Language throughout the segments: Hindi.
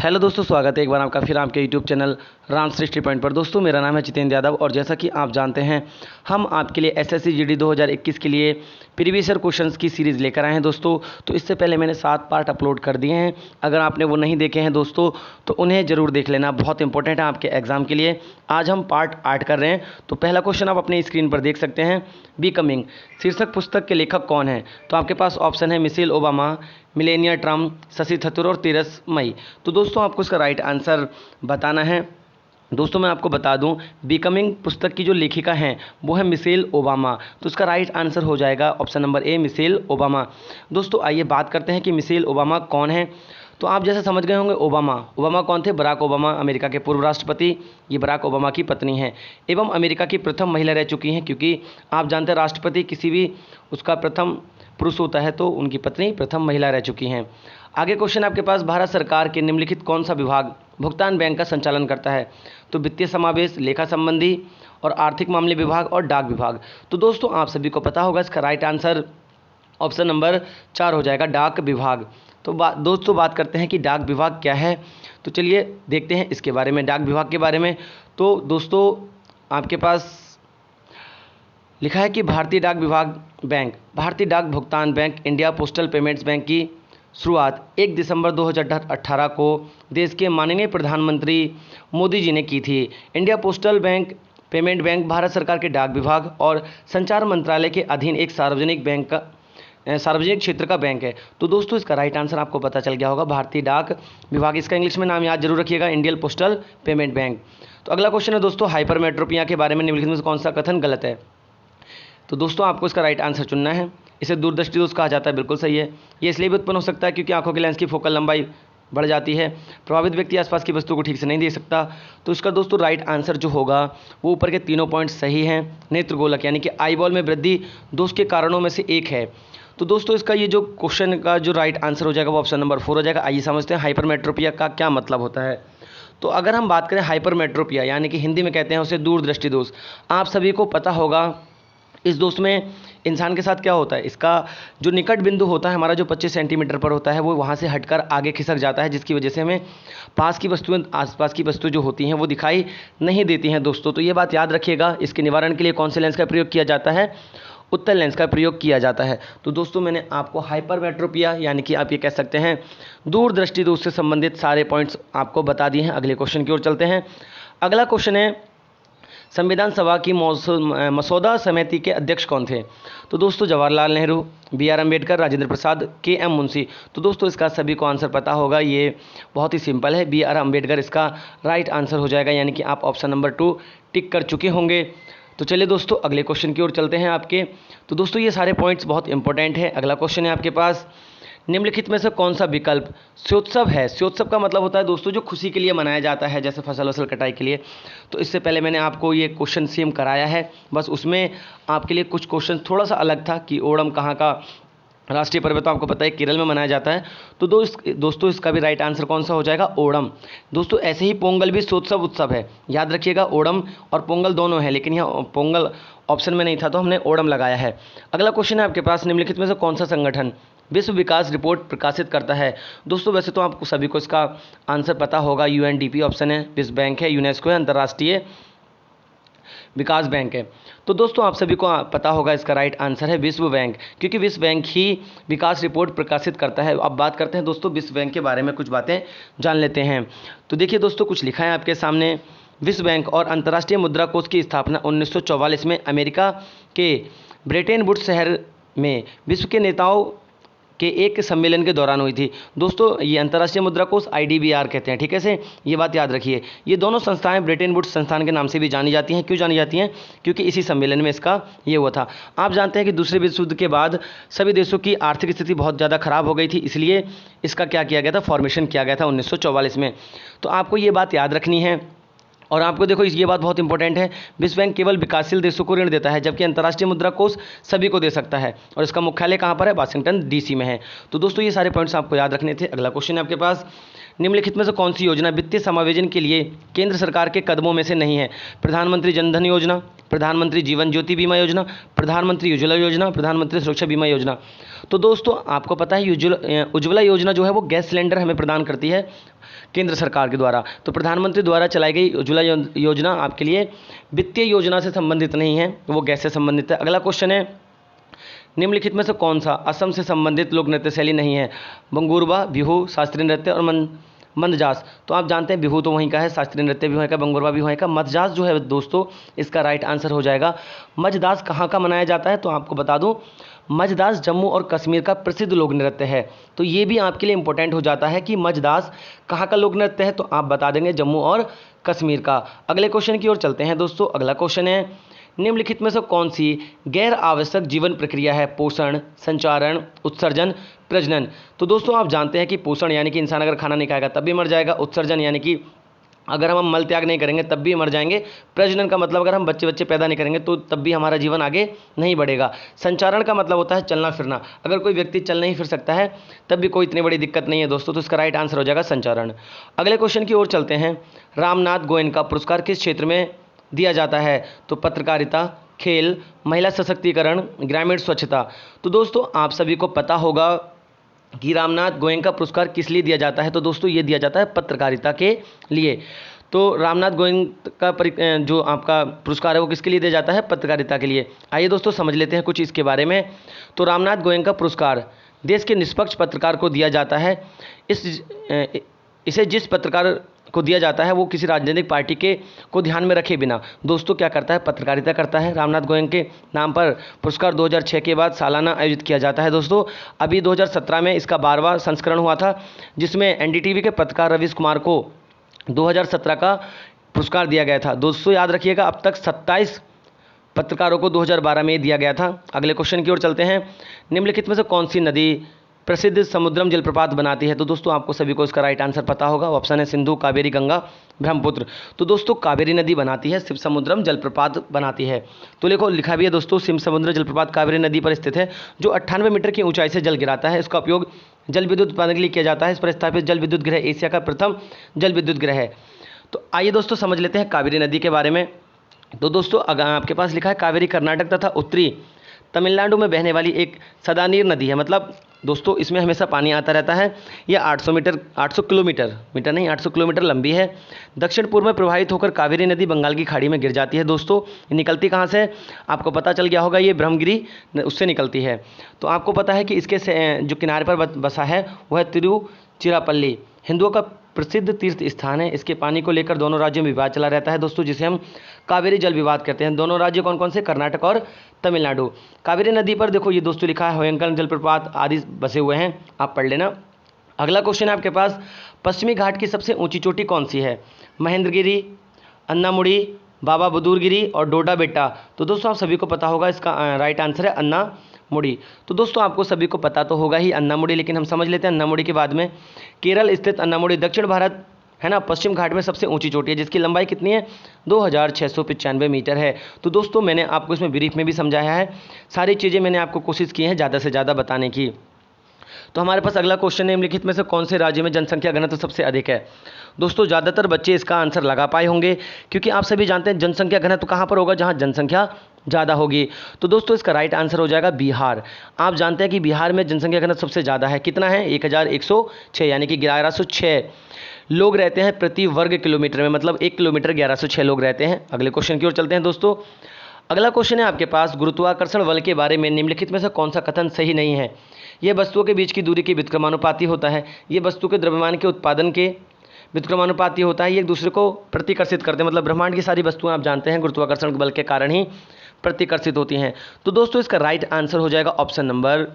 हेलो दोस्तों, स्वागत है एक बार आपका फिर आपके यूट्यूब चैनल राम सृष्टि पॉइंट पर। दोस्तों मेरा नाम है जितेंद्र यादव और जैसा कि आप जानते हैं हम आपके लिए एसएससी जीडी 2021 के लिए प्रीवियस ईयर क्वेश्चंस की सीरीज़ लेकर आए हैं दोस्तों। तो इससे पहले मैंने 7 पार्ट अपलोड कर दिए हैं। अगर आपने वो नहीं देखे हैं दोस्तों तो उन्हें ज़रूर देख लेना, बहुत इंपॉर्टेंट है आपके एग्ज़ाम के लिए। आज हम पार्ट 8 कर रहे हैं। तो पहला क्वेश्चन आप अपने स्क्रीन पर देख सकते हैं। बिकमिंग शीर्षक पुस्तक के लेखक कौन है? तो आपके पास ऑप्शन है Michelle Obama, Melania Trump, Shashi Tharoor और तेरस मई। तो दोस्तों आपको इसका राइट आंसर बताना है। दोस्तों मैं आपको बता दूं, बिकमिंग पुस्तक की जो लेखिका हैं वो है मिशेल ओबामा। तो इसका राइट आंसर हो जाएगा option number A, Michelle Obama. दोस्तों आइए बात करते हैं कि मिशेल ओबामा कौन है। तो आप जैसे समझ गए होंगे, ओबामा कौन थे? बराक ओबामा, अमेरिका के पूर्व राष्ट्रपति। ये बराक ओबामा की पत्नी हैं एवं अमेरिका की प्रथम महिला रह चुकी हैं, क्योंकि आप जानते हैं राष्ट्रपति किसी भी उसका प्रथम पुरुष होता है, तो उनकी पत्नी प्रथम महिला रह चुकी हैं। आगे क्वेश्चन आपके पास, भारत सरकार के निम्नलिखित कौन सा विभाग भुगतान बैंक का संचालन करता है? तो वित्तीय समावेश, लेखा संबंधी और आर्थिक मामले विभाग और डाक विभाग। तो दोस्तों आप सभी को पता होगा इसका राइट आंसर ऑप्शन नंबर 4 हो जाएगा, डाक विभाग। तो दोस्तों बात करते हैं कि डाक विभाग क्या है। तो चलिए देखते हैं इसके बारे में, डाक विभाग के बारे में। तो दोस्तों आपके पास लिखा है कि भारतीय डाक विभाग बैंक, भारतीय डाक भुगतान bank, India postal payments bank की शुरुआत 1 दिसंबर 2018 को देश के माननीय प्रधानमंत्री मोदी जी ने की थी। India postal bank payment bank Bharat सरकार के डाक विभाग और संचार मंत्रालय के अधीन एक सार्वजनिक क्षेत्र का बैंक है। तो दोस्तों इसका राइट आंसर आपको पता चल गया होगा, भारतीय डाक विभाग। इसका इंग्लिश में नाम याद जरूर रखिएगा, इंडियन पोस्टल पेमेंट बैंक। तो अगला क्वेश्चन है दोस्तों, हाइपरमेट्रोपिया के बारे में निम्नलिखित में से कौन सा कथन गलत है? तो दोस्तों आपको इसका राइट आंसर चुनना है। इसे दूरदृष्टि दोष कहा जाता है, बिल्कुल सही है। ये इसलिए भी उत्पन्न हो सकता है क्योंकि आंखों के लेंस की फोकल लंबाई बढ़ जाती है। प्रभावित व्यक्ति आसपास की वस्तु को ठीक से नहीं देख सकता। तो इसका दोस्तों राइट आंसर जो होगा वो ऊपर के तीनों पॉइंट सही हैं। नेत्रगोलक यानी कि आईबॉल में वृद्धि दोष के कारणों में से एक है। तो दोस्तों इसका ये जो क्वेश्चन का जो राइट आंसर हो जाएगा वो ऑप्शन नंबर 4 हो जाएगा। आइए समझते हैं हाइपरमेट्रोपिया का क्या मतलब होता है। तो अगर हम बात करें हाइपरमेट्रोपिया यानी कि हिंदी में कहते हैं उसे दूरदृष्टि दोष, आप सभी को पता होगा इस दोष में इंसान के साथ क्या होता है, इसका जो निकट बिंदु होता है हमारा जो 25 सेंटीमीटर पर होता है वो वहाँ से हटकर आगे खिसक जाता है, जिसकी वजह से हमें पास की वस्तुएं, आसपास की वस्तु जो होती हैं वो दिखाई नहीं देती हैं दोस्तों। तो ये बात याद रखिएगा। इसके निवारण के लिए कौन से लेंस का प्रयोग किया जाता है? उत्तल लेंस का प्रयोग किया जाता है। तो दोस्तों मैंने आपको हाइपरमेट्रोपिया यानी कि आप ये कह सकते हैं दूरदृष्टि दोष से संबंधित सारे पॉइंट्स आपको बता दिए हैं। अगले क्वेश्चन की ओर चलते हैं। अगला क्वेश्चन है, संविधान सभा की मसौदा समिति के अध्यक्ष कौन थे? तो दोस्तों जवाहरलाल नेहरू, बी.आर. अम्बेडकर, राजेंद्र प्रसाद, के.एम. मुंशी। तो दोस्तों इसका सभी को आंसर पता होगा, ये बहुत ही सिंपल है, बी.आर. अम्बेडकर इसका राइट आंसर हो जाएगा, यानी कि आप ऑप्शन नंबर 2 टिक कर चुके होंगे। तो चलिए दोस्तों अगले क्वेश्चन की ओर चलते हैं आपके। तो दोस्तों ये सारे पॉइंट्स बहुत इंपॉर्टेंट है। अगला क्वेश्चन है आपके पास, निम्नलिखित में से कौन सा विकल्प स्योत्सव है? स्योत्सव का मतलब होता है दोस्तों जो खुशी के लिए मनाया जाता है, जैसे फसल वसल कटाई के लिए। तो इससे पहले मैंने आपको ये क्वेश्चन सेम कराया है, बस उसमें आपके लिए कुछ क्वेश्चन थोड़ा सा अलग था कि ओणम कहाँ का राष्ट्रीय पर्व, तो आपको पता है केरल में मनाया जाता है। तो दोस्तों इसका भी राइट आंसर कौन सा हो जाएगा? ओणम। दोस्तों ऐसे ही पोंगल भी स्योत्सव उत्सव है, याद रखिएगा, ओणम और पोंगल दोनों है, लेकिन यहाँ पोंगल ऑप्शन में नहीं था तो हमने ओणम लगाया है। अगला क्वेश्चन है आपके पास, निम्नलिखित में से कौन सा संगठन विश्व विकास रिपोर्ट प्रकाशित करता है? दोस्तों वैसे तो आपको सभी को इसका आंसर पता होगा, यूएनडीपी ऑप्शन है, विश्व बैंक है, यूनेस्को है, अंतर्राष्ट्रीय विकास बैंक है। तो दोस्तों आप सभी को पता होगा इसका राइट आंसर है विश्व बैंक, क्योंकि विश्व बैंक ही विकास रिपोर्ट प्रकाशित करता है। अब बात करते हैं दोस्तों विश्व बैंक के बारे में, कुछ बातें जान लेते हैं। तो देखिए दोस्तों कुछ लिखा है आपके सामने, विश्व बैंक और अंतर्राष्ट्रीय मुद्रा कोष की स्थापना 1944 में अमेरिका के ब्रेटन वुड्स शहर में विश्व के नेताओं के एक सम्मेलन के दौरान हुई थी। दोस्तों ये अंतर्राष्ट्रीय मुद्रा कोष IDBR कहते हैं, ठीक है से ये बात याद रखिए। ये दोनों संस्थाएं ब्रेटन वुड्स संस्थान के नाम से भी जानी जाती हैं। क्यों जानी जाती हैं? क्योंकि इसी सम्मेलन में इसका ये हुआ था। आप जानते हैं कि दूसरे विश्व युद्ध के बाद सभी देशों की आर्थिक स्थिति बहुत ज़्यादा खराब हो गई थी, इसलिए इसका क्या किया गया था, फॉर्मेशन किया गया था 1944 में। तो आपको ये बात याद रखनी है। और आपको देखो ये बात बहुत इंपॉर्टेंट है, विश्व बैंक केवल विकासशील देशों को ऋण देता है, जबकि अंतर्राष्ट्रीय मुद्रा कोष सभी को दे सकता है। और इसका मुख्यालय कहाँ पर है? वाशिंगटन DC में है। तो दोस्तों ये सारे पॉइंट्स आपको याद रखने थे। अगला क्वेश्चन है आपके पास, निम्नलिखित में से कौन सी योजना वित्तीय समावेशन के लिए केंद्र सरकार के कदमों में से नहीं है? प्रधानमंत्री जन धन योजना, प्रधानमंत्री जीवन ज्योति बीमा योजना, प्रधानमंत्री उज्ज्वला योजना, प्रधानमंत्री सुरक्षा बीमा योजना। तो दोस्तों आपको पता है उज्ज्वला योजना जो है वो गैस सिलेंडर हमें प्रदान करती है, केंद्र सरकार के द्वारा। तो प्रधानमंत्री द्वारा चलाई गई उज्ज्वला योजना आपके लिए वित्तीय योजना से संबंधित नहीं है, वो गैस से संबंधित है। अगला क्वेश्चन है, निम्नलिखित में से कौन सा असम से संबंधित लोक नृत्य शैली नहीं है? बंगुरबा, बिहू, शास्त्रीय नृत्य और मंदजास। तो आप जानते हैं बिहू तो वहीं का है, शास्त्रीय नृत्य भी वहीं का, बंगुरबा भी वहीं का। मंदजास जो है दोस्तों इसका राइट आंसर हो जाएगा। मंदजास कहाँ का मनाया जाता है? तो आपको बता दूं, मंदजास जम्मू और कश्मीर का प्रसिद्ध लोक नृत्य है। तो ये भी आपके लिए इंपॉर्टेंट हो जाता है कि मंदजास कहाँ का लोक नृत्य है, तो आप बता देंगे जम्मू और कश्मीर का। अगले क्वेश्चन की ओर चलते हैं दोस्तों। अगला क्वेश्चन है, निम्नलिखित में से कौन सी गैर आवश्यक जीवन प्रक्रिया है? पोषण, संचारण, उत्सर्जन, प्रजनन। तो दोस्तों आप जानते हैं कि पोषण यानी कि इंसान अगर खाना नहीं खाएगा तब भी मर जाएगा। उत्सर्जन यानी कि अगर हम मल त्याग नहीं करेंगे तब भी मर जाएंगे। प्रजनन का मतलब अगर हम बच्चे पैदा नहीं करेंगे तो तब भी हमारा जीवन आगे नहीं बढ़ेगा। संचारण का मतलब होता है चलना फिरना। अगर कोई व्यक्ति चल नहीं फिर सकता है तब भी कोई इतनी बड़ी दिक्कत नहीं है दोस्तों, तो इसका राइट आंसर हो जाएगा संचारण। अगले क्वेश्चन की ओर चलते हैं। रामनाथ गोयनका पुरस्कार किस क्षेत्र में दिया जाता है? तो पत्रकारिता, खेल, महिला सशक्तिकरण, ग्रामीण स्वच्छता। तो दोस्तों आप सभी को पता होगा कि रामनाथ गोयनका पुरस्कार किस लिए दिया जाता है? तो दोस्तों ये दिया जाता है पत्रकारिता के लिए। तो रामनाथ गोयनका जो आपका पुरस्कार है वो किसके लिए दिया जाता है? पत्रकारिता के लिए। आइए दोस्तों समझ लेते हैं कुछ इसके बारे में। तो रामनाथ गोयनका पुरस्कार देश के निष्पक्ष पत्रकार को दिया जाता है। इसे जिस पत्रकार को दिया जाता है वो किसी राजनीतिक पार्टी के को ध्यान में रखे बिना दोस्तों क्या करता है? पत्रकारिता करता है। रामनाथ गोयनका के नाम पर पुरस्कार 2006 के बाद सालाना आयोजित किया जाता है दोस्तों। अभी 2017 में इसका 12वां संस्करण हुआ था, जिसमें एनडीटीवी के पत्रकार रवीश कुमार को 2017 का पुरस्कार दिया गया था। दोस्तों याद रखिएगा, अब तक 27 पत्रकारों को 2012 में दिया गया था। अगले क्वेश्चन की ओर चलते हैं। निम्नलिखित में से कौन सी नदी प्रसिद्ध समुद्रम जलप्रपात बनाती है? तो दोस्तों आपको सभी को इसका राइट आंसर पता होगा। ऑप्शन है सिंधु, कावेरी, गंगा, ब्रह्मपुत्र। तो दोस्तों कावेरी नदी बनाती है, शिव समुद्रम जलप्रपात बनाती है। तो देखो लिखा भी है दोस्तों, शिव समुद्र जलप्रपात कावेरी नदी पर स्थित है, जो 98 मीटर की ऊंचाई से जल गिराता है। इसका उपयोग जल विद्युत उत्पादन के लिए किया जाता है। इस पर स्थापित जल विद्युत गृह एशिया का प्रथम जल विद्युत गृह है। तो आइए दोस्तों समझ लेते हैं कावेरी नदी के बारे में। तो दोस्तों अगर आपके पास लिखा है कावेरी कर्नाटक तथा उत्तरी तमिलनाडु में बहने वाली एक सदानीर नदी है। मतलब दोस्तों इसमें हमेशा पानी आता रहता है। यह 800 किलोमीटर लंबी है। दक्षिण पूर्व में प्रवाहित होकर कावेरी नदी बंगाल की खाड़ी में गिर जाती है। दोस्तों निकलती कहाँ से? आपको पता चल गया होगा, ये ब्रह्मगिरी उससे निकलती है। तो आपको पता है कि इसके जो किनारे पर बसा है वह है तिरुचिरापल्ली। हिंदुओं का प्रसिद्ध तीर्थ स्थान है। इसके पानी को लेकर दोनों राज्यों में विवाद चला रहता है दोस्तों, जिसे हम कावेरी जल विवाद कहते हैं। दोनों राज्य कौन कौन से? कर्नाटक और तमिलनाडु। कावेरी नदी पर देखो ये दोस्तों लिखा है होयंकल जलप्रपात आदि बसे हुए हैं, आप पढ़ लेना। अगला क्वेश्चन है आपके पास, पश्चिमी घाट की सबसे ऊंची चोटी कौन सी है? महेंद्रगिरी, अन्नामुड़ी, बाबा बुदुरगिरी और डोडा बेट्टा। तो दोस्तों आप सभी को पता होगा, इसका राइट आंसर है अन्नामुड़ी। तो दोस्तों आपको सभी को पता तो होगा ही अन्नामुड़ी, लेकिन हम समझ लेते हैं अन्नामुड़ी के बाद में। केरल स्थित अन्नामुड़ी दक्षिण भारत है ना, पश्चिम घाट में सबसे ऊंची चोटी है, जिसकी लंबाई कितनी है? 2695 मीटर है। तो दोस्तों मैंने आपको इसमें ब्रीफ में भी समझाया है, सारी चीज़ें मैंने आपको कोशिश की है ज़्यादा से ज़्यादा बताने की। तो हमारे पास अगला क्वेश्चन है, निम्नलिखित में से कौन से राज्य में जनसंख्या घनत्व सबसे अधिक है? दोस्तों ज़्यादातर बच्चे इसका आंसर लगा पाए होंगे, क्योंकि आप सभी जानते हैं जनसंख्या घनत्व कहाँ पर होगा? जहाँ जनसंख्या ज़्यादा होगी। तो दोस्तों इसका राइट आंसर हो जाएगा बिहार। आप जानते हैं कि बिहार में जनसंख्या घनत्व सबसे ज़्यादा है। कितना है? 1106, यानी कि 1106 लोग रहते हैं प्रति वर्ग किलोमीटर में। मतलब 1 किलोमीटर 1106 लोग रहते हैं। अगले क्वेश्चन की ओर चलते हैं दोस्तों। अगला क्वेश्चन है आपके पास, गुरुत्वाकर्षण बल के बारे में निम्नलिखित में से कौन सा कथन सही नहीं है? यह वस्तुओं के बीच की दूरी के व्युत्क्रमानुपाती होता है। ये वस्तु के द्रव्यमान के उत्पादन के व्युत्क्रमानुपाती होता है। ये एक दूसरे को प्रतिकर्षित करते हैं। मतलब ब्रह्मांड की सारी वस्तुएं आप जानते हैं गुरुत्वाकर्षण बल के कारण ही प्रतिकर्षित होती हैं। तो दोस्तों इसका राइट आंसर हो जाएगा ऑप्शन नंबर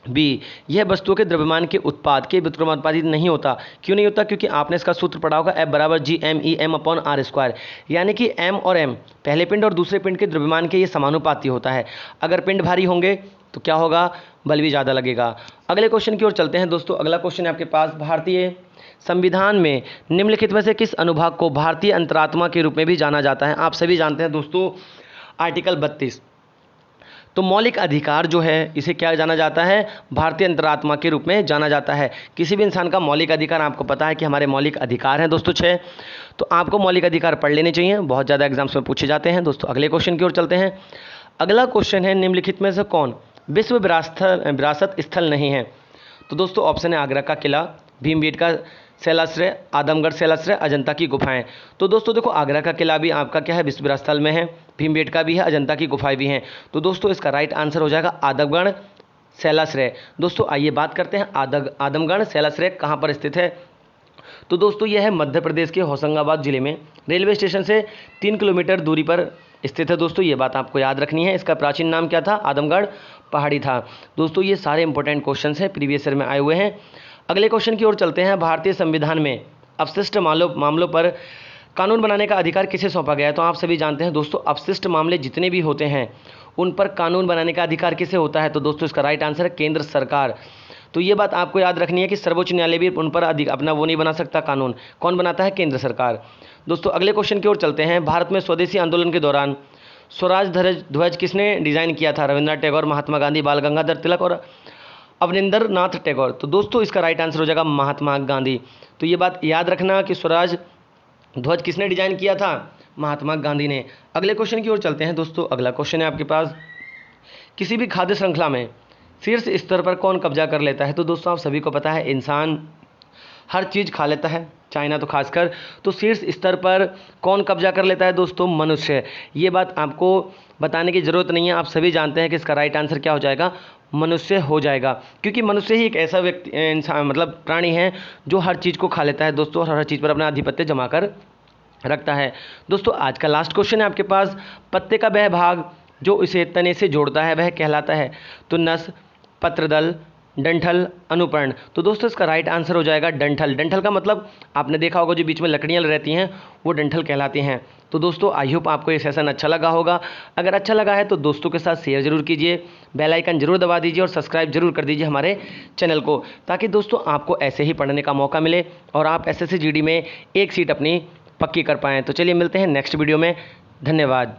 बी। यह वस्तुओं के द्रव्यमान के उत्पाद के व्युत्क्रमानुपाती नहीं होता। क्यों नहीं होता? क्योंकि आपने इसका सूत्र पढ़ा होगा, F बराबर GMEM/r², यानी कि m और m पहले पिंड और दूसरे पिंड के द्रव्यमान के ये समानुपाती होता है। अगर पिंड भारी होंगे तो क्या होगा? बल भी ज़्यादा लगेगा। अगले क्वेश्चन की ओर चलते हैं दोस्तों। अगला क्वेश्चन है आपके पास, भारतीय संविधान में निम्नलिखित में से किस अनुभाग को भारतीय अंतरात्मा के रूप में भी जाना जाता है? आप सभी जानते हैं दोस्तों आर्टिकल 32। तो मौलिक अधिकार जो है इसे क्या जाना जाता है? भारतीय अंतरात्मा के रूप में जाना जाता है। किसी भी इंसान का मौलिक अधिकार, आपको पता है कि हमारे मौलिक अधिकार हैं दोस्तों 6, तो आपको मौलिक अधिकार पढ़ लेने चाहिए, बहुत ज़्यादा एग्जाम्स में पूछे जाते हैं दोस्तों। अगले क्वेश्चन की ओर चलते हैं। अगला क्वेश्चन है, निम्नलिखित में से कौन विश्व विरासत स्थल नहीं है? तो दोस्तों ऑप्शन है आगरा का किला, भीमबेटका शैलाश्रय, आदमगढ़ शैलाश्रय, अजंता की गुफाएं। तो दोस्तों देखो, आगरा का किला भी आपका क्या है, विश्व विरासत स्थल में है, भीमबेटका भी है, अजंता की गुफाएं भी हैं। तो दोस्तों इसका राइट आंसर हो जाएगा आदमगढ़ शैलाश्रय। दोस्तों आइए बात करते हैं आदमगढ़ शैलाश्रय कहाँ पर स्थित है। तो दोस्तों यह है मध्य प्रदेश के होशंगाबाद जिले में, रेलवे स्टेशन से 3 किलोमीटर दूरी पर स्थित है। दोस्तों ये बात आपको याद रखनी है। इसका प्राचीन नाम क्या था, आदमगढ़ पहाड़ी था। दोस्तों ये सारे इंपॉर्टेंट क्वेश्चन हैं, प्रीवियस ईयर में आए हुए हैं। अगले क्वेश्चन की ओर चलते हैं। भारतीय संविधान में अपशिष्ट मामलों पर कानून बनाने का अधिकार किसे सौंपा गया है। तो आप सभी जानते हैं दोस्तों, अपशिष्ट मामले जितने भी होते हैं उन पर कानून बनाने का अधिकार किसे होता है। तो दोस्तों इसका राइट आंसर है केंद्र सरकार। तो ये बात आपको याद रखनी है कि सर्वोच्च न्यायालय भी उन पर अपना वो नहीं बना सकता कानून, कौन बनाता है, केंद्र सरकार। दोस्तों अगले क्वेश्चन की ओर चलते हैं। भारत में स्वदेशी आंदोलन के दौरान स्वराज ध्वज किसने डिजाइन किया था। रविंद्रनाथ टैगोर, महात्मा गांधी, बाल गंगाधर तिलक और अवनिंदर नाथ टैगोर। तो दोस्तों इसका राइट आंसर हो जाएगा महात्मा गांधी। तो ये बात याद रखना कि स्वराज ध्वज किसने डिजाइन किया था, महात्मा गांधी ने। अगले क्वेश्चन की ओर चलते हैं। दोस्तों अगला क्वेश्चन है आपके पास, किसी भी खाद्य श्रृंखला में शीर्ष स्तर पर कौन कब्जा कर लेता है। तो दोस्तों आप सभी को पता है, इंसान हर चीज़ खा लेता है, चाइना तो खासकर। तो शीर्ष स्तर पर कौन कब्जा कर लेता है दोस्तों, मनुष्य। ये बात आपको बताने की ज़रूरत नहीं है, आप सभी जानते हैं कि इसका राइट आंसर क्या हो जाएगा, मनुष्य हो जाएगा। क्योंकि मनुष्य ही एक ऐसा व्यक्ति इंसान मतलब प्राणी है जो हर चीज़ को खा लेता है दोस्तों, और हर चीज़ पर अपना आधिपत्य जमा कर रखता है। दोस्तों आज का लास्ट क्वेश्चन है आपके पास, पत्ते का वह भाग जो इसे तने से जोड़ता है वह कहलाता है। तो नस, पत्रदल, डंठल, अनुपर्ण। तो दोस्तों इसका राइट आंसर हो जाएगा डंठल। डंठल का मतलब आपने देखा होगा, जो बीच में लकड़ियाँ रहती हैं वो डंठल कहलाती हैं। तो दोस्तों आई होप आपको ये सेशन अच्छा लगा होगा। अगर अच्छा लगा है तो दोस्तों के साथ शेयर जरूर कीजिए, बेल आइकन जरूर दबा दीजिए और सब्सक्राइब जरूर कर दीजिए हमारे चैनल को, ताकि दोस्तों आपको ऐसे ही पढ़ने का मौका मिले और आप SSC GD में एक सीट अपनी पक्की कर पाएँ। तो चलिए मिलते हैं नेक्स्ट वीडियो में, धन्यवाद।